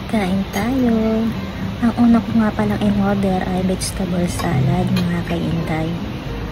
Kain tayo. Ang una ko nga palang in-order ay vegetable salad, mga kainday.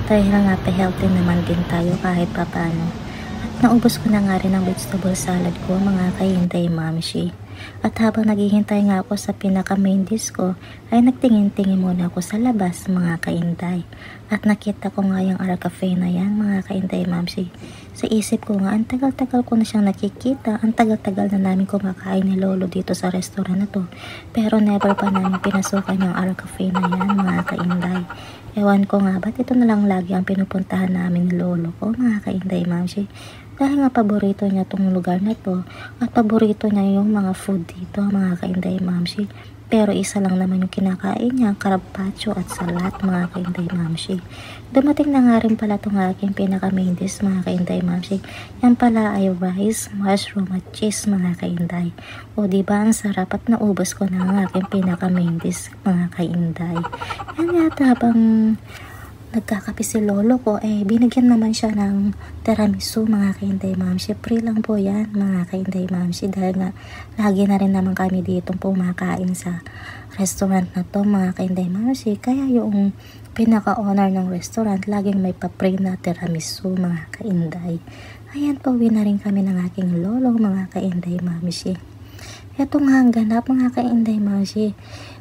Dahil nga pa-healthy naman din tayo kahit papano. At naubos ko na nga rin ang vegetable salad ko, mga kainday mamshi. At habang naghihintay nga ako sa pinaka-main dish ko, ay nagtingin-tingin muna ako sa labas, mga kainday. At nakita ko nga yung Ara Cafe na yan, mga kainday mamshi. Sa isip ko nga, ang tagal-tagal ko na siyang nakikita, ang tagal-tagal na namin kumakain ni Lolo dito sa restaurant na to. Pero never pa namin pinasukan yung Ara Cafe na yan, mga kainday. Ewan ko nga, ba't ito na lang lagi ang pinupuntahan namin ni Lolo ko, mga kainday mamshi. Dahil nga paborito niya tong lugar na to at paborito niya yung mga food dito, mga kainday mamshi. Pero isa lang naman yung kinakain niya, carpaccio at salad, mga kainday mamshi. Dumating na nga rin pala itong aking pinaka-main dish, mga kainday mamshi. Yan pala ay rice, mushroom at cheese, mga kainday. O diba ang sarap at naubos ko na ang aking pinaka-main dish, mga kainday. Yan yata habang nagkakape si Lolo ko, binigyan naman siya ng tiramisu, mga kainday mamshi. Free lang po yan, mga kainday mamshi. Dahil nga, lagi na rin naman kami dito pumakain sa restaurant na to, mga kainday mamshi. Kaya yung pinaka-owner ng restaurant, laging may pa-free na tiramisu, mga kainday. Ayan, pauwi na rin kami ng aking Lolo, mga kainday mamshi. Ito nga ang ganap, mga kainday mamshi.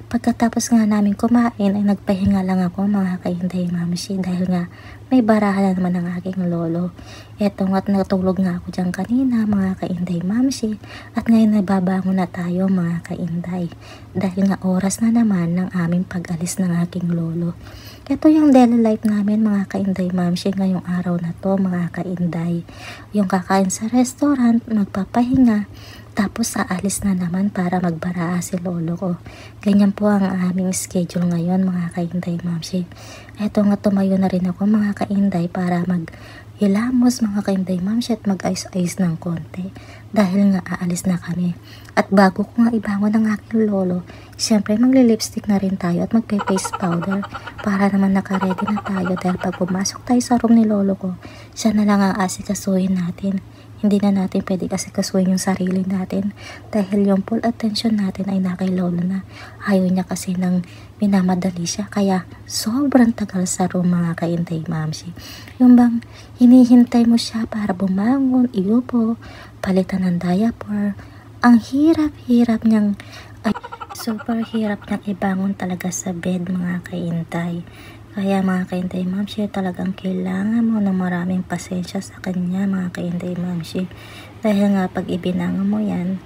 Pagkatapos nga namin kumain ay nagpahinga lang ako, mga kainday mamshi, dahil nga may barahan naman ang aking Lolo. Eto nga't natulog nga ako dyan kanina, mga kainday mamshi, at ngayon nababangon na tayo, mga kainday, dahil nga oras na naman ng aming pag-alis ng aking Lolo. Ito yung daily life namin, mga kainday mamshi, ngayong araw na to, mga kainday. Yung kakain sa restaurant, magpapahinga, tapos aalis na naman para magbara si Lolo ko. Ganyan po ang aming schedule ngayon, mga kainday mamshi. Eto nga, tumayo na rin ako, mga kainday, para hilamos, mga kainday mamshi, at mag-ice-ice ng konti. Dahil nga aalis na kami. At bago ko nga ibangon ng aking Lolo, syempre magli-lipstick na rin tayo at magpe-face powder para naman nakaredy na tayo. Dahil pag pumasok tayo sa room ni Lolo ko, siya na lang ang asikasuhin natin. Hindi na natin pwede kasi kasuhin yung sarili natin dahil yung full attention natin ay na kay Lolo na. Ayaw niya kasi nang minamadali siya, kaya sobrang tagal sa room, mga kainday mamshi. Yung bang hinihintay mo siya para bumangon, iupo, palitan ng diaper. Ang hirap-hirap niyang, super hirap niyang ibangon talaga sa bed, mga kainday. Kaya mga kainday mamshi, talagang kailangan mo ng maraming pasensya sa kanya, mga kainday mamshi. Dahil nga pag ibinangon mo yan,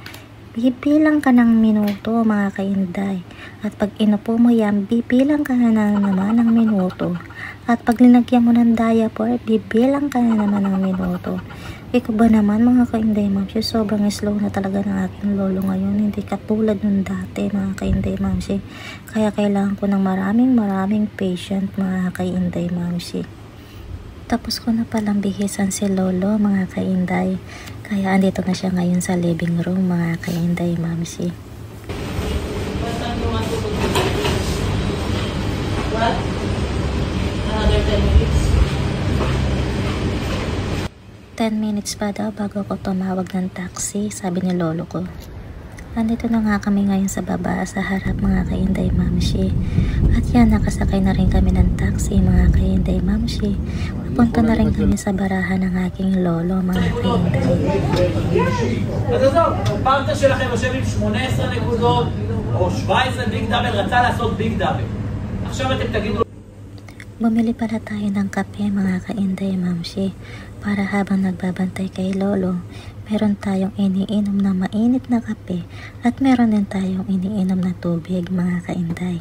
bibilang ka ng minuto, mga kainday. At pag inupo mo yan, bibilang ka na naman ng minuto. At pag linagyan mo ng diaper, bibilang ka na naman ng minuto. Ikaw ba naman, mga kainday mamshi, sobrang slow na talaga ng aking Lolo ngayon. Hindi katulad nung dati, mga kainday mamshi. Kaya kailangan ko ng maraming patient, mga kainday mamshi. Tapos ko na palang bihisan si Lolo, mga kainday. Kaya andito na siya ngayon sa living room, mga kainday mamshi. What? Another 10 minutes? 10 minutes pa daw bago ko tumawag ng taxi, sabi ni Lolo ko. Andito na nga kami ngayon sa baba, sa harap, mga kainday mamshi. At yan, nakasakay na rin kami ng taxi, mga kainday mamshi. Papunta na rin kami sa barahan ng aking Lolo, mga kainday. אז עזוב, פרטנר שלכם יושב עם 18 נקודות או 17 ביג דאבל, רצה לעשות ביג דאבל. עכשיו אתם תגידו. Bumili pala tayo ng kape, mga kainday mamshi, para habang nagbabantay kay Lolo, meron tayong iniinom na mainit na kape at meron din tayong iniinom na tubig, mga kainday.